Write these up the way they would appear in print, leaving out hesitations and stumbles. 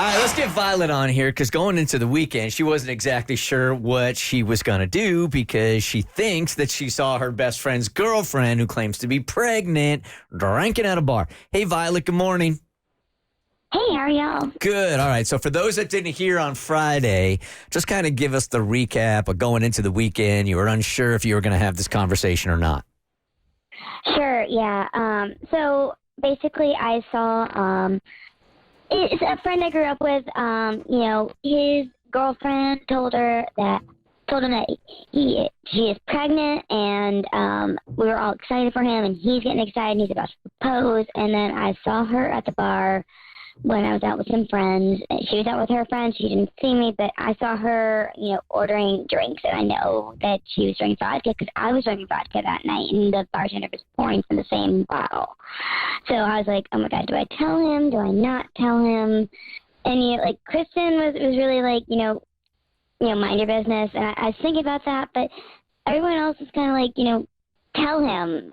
All right, let's get Violet on here because going into the weekend, she wasn't exactly sure what she was going to do because she thinks that she saw her best friend's girlfriend, who claims to be pregnant, drinking at a bar. Hey, Violet, good morning. Hey, how are y'all? Good. All right. So for those that didn't hear on Friday, just kind of give us the recap of going into the weekend. You were unsure if you were going to have this conversation or not. Sure, yeah. So basically I saw it's a friend I grew up with, his girlfriend told him that she is pregnant, and we were all excited for him, and he's getting excited, and he's about to propose. And then I saw her at the bar when I was out with some friends. She was out with her friends. She didn't see me, but I saw her, ordering drinks, and I know that she was drinking vodka because I was drinking vodka that night, and the bartender was pouring from the same bottle. So I was like, oh my God, do I tell him? Do I not tell him? And, Kristen was really like, mind your business. And I was thinking about that, but everyone else is kind of like, tell him.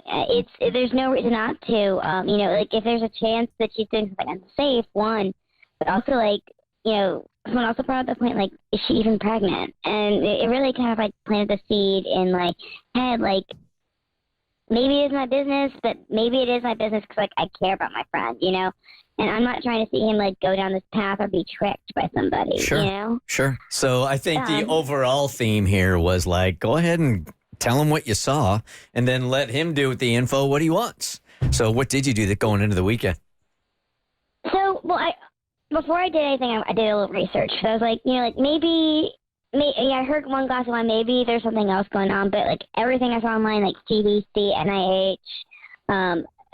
There's no reason not to. If there's a chance that she's doing something unsafe, one, but also someone also brought up the point, is she even pregnant? And it really kind of planted the seed in my head, maybe it's my business, but maybe it is my business because I care about my friend, And I'm not trying to see him go down this path or be tricked by somebody, Sure. So I think the overall theme here was go ahead and tell him what you saw, and then let him do with the info what he wants. So what did you do going into the weekend? So, before I did anything, I did a little research. So I was maybe I heard one glass of wine, maybe there's something else going on, but everything I saw online, CDC, NIH,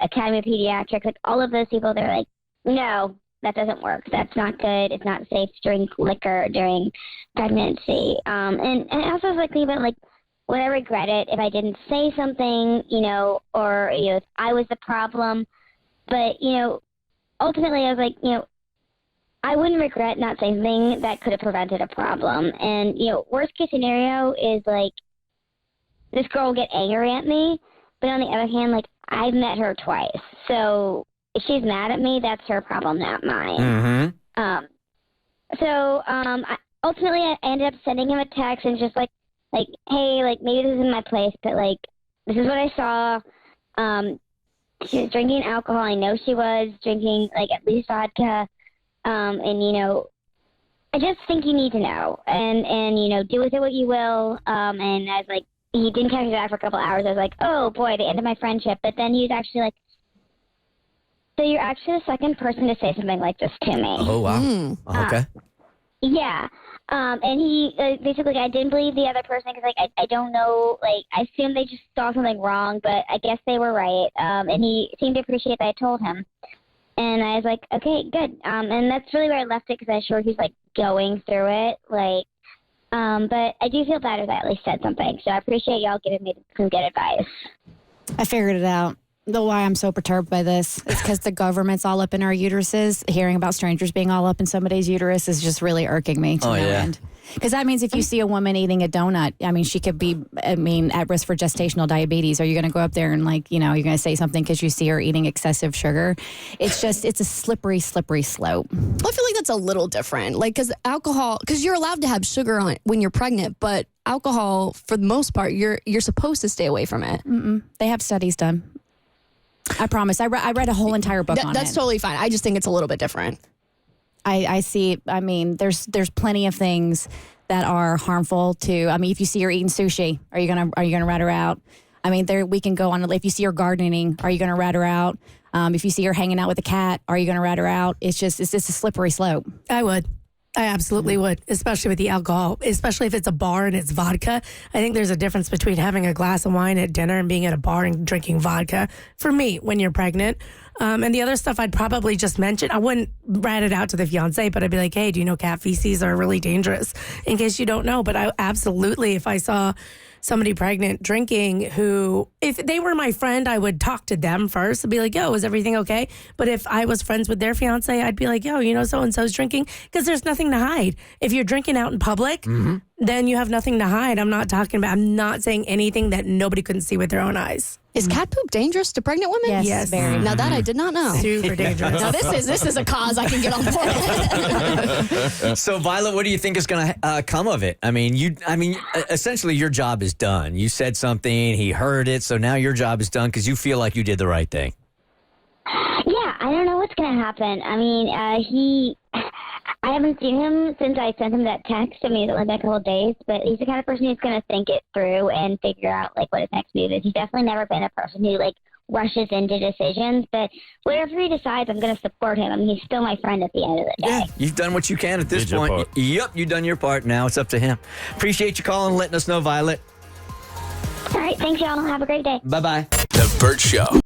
Academy of Pediatrics, all of those people, they're no, that doesn't work. That's not good. It's not safe to drink liquor during pregnancy. And I also was thinking about would I regret it if I didn't say something, or, if I was the problem? But, ultimately I was I wouldn't regret not saying something that could have prevented a problem. And, worst case scenario is this girl will get angry at me. But on the other hand, I've met her twice. So if she's mad at me, that's her problem, not mine. Mm-hmm. Ultimately I ended up sending him a text and just hey, maybe this isn't my place, but, this is what I saw. She was drinking alcohol. I know she was drinking, at least vodka. I just think you need to know. And do with it what you will. And I was he didn't text me back for a couple hours. I was oh, boy, the end of my friendship. But then he was actually so you're actually the second person to say something like this to me. Oh, wow. Okay. Yeah. And he basically, I didn't believe the other person because, I don't know, I assumed they just saw something wrong, but I guess they were right. And he seemed to appreciate that I told him. And I was okay, good. And that's really where I left it because I was sure he's, going through it. But I do feel better that I at least said something. So I appreciate y'all giving me some good advice. I figured it out. Why I'm so perturbed by this is because the government's all up in our uteruses. Hearing about strangers being all up in somebody's uterus is just really irking me to no end. Because that means if you see a woman eating a donut, she could be, at risk for gestational diabetes. Are you going to go up there and you're going to say something because you see her eating excessive sugar? It's a slippery, slippery slope. Well, I feel like that's a little different. Because you're allowed to have sugar on when you're pregnant, but alcohol, for the most part, you're supposed to stay away from it. Mm-mm. They have studies done. I promise. I read a whole entire book on it. That's totally fine. I just think it's a little bit different. I see. There's plenty of things that are harmful to. If you see her eating sushi, are you gonna rat her out? We can go on. If you see her gardening, are you gonna rat her out? If you see her hanging out with a cat, are you gonna rat her out? It's just a slippery slope. I would. I absolutely would, especially with the alcohol, especially if it's a bar and it's vodka. I think there's a difference between having a glass of wine at dinner and being at a bar and drinking vodka, for me, when you're pregnant. And the other stuff I'd probably just mention, I wouldn't rat it out to the fiance, but I'd be hey, do you know cat feces are really dangerous? In case you don't know. But I absolutely, if I saw somebody pregnant drinking who, if they were my friend, I would talk to them first and be yo, is everything okay? But if I was friends with their fiance, I'd be yo, so-and-so's drinking, because there's nothing to hide. If you're drinking out in public, then you have nothing to hide. I'm not saying anything that nobody couldn't see with their own eyes. Is cat poop dangerous to pregnant women? Yes, very. Now that I did not know. Super dangerous. Now this is a cause I can get on board with. So, Violet, what do you think is going to come of it? I mean, essentially, your job is done. You said something, he heard it, so now your job is done because you feel like you did the right thing. Yeah, I don't know what's going to happen. I mean, I haven't seen him since I sent him that text. I mean, it's only been a couple of days, but he's the kind of person who's going to think it through and figure out, like, what his next move is. He's definitely never been a person who, like, rushes into decisions, but whatever he decides, I'm going to support him. I mean, he's still my friend at the end of the day. Yeah, you've done what you can at this point. Yep, you've done your part. Now it's up to him. Appreciate you calling and letting us know, Violet. All right, thanks, y'all. Have a great day. Bye-bye. The Bert Show.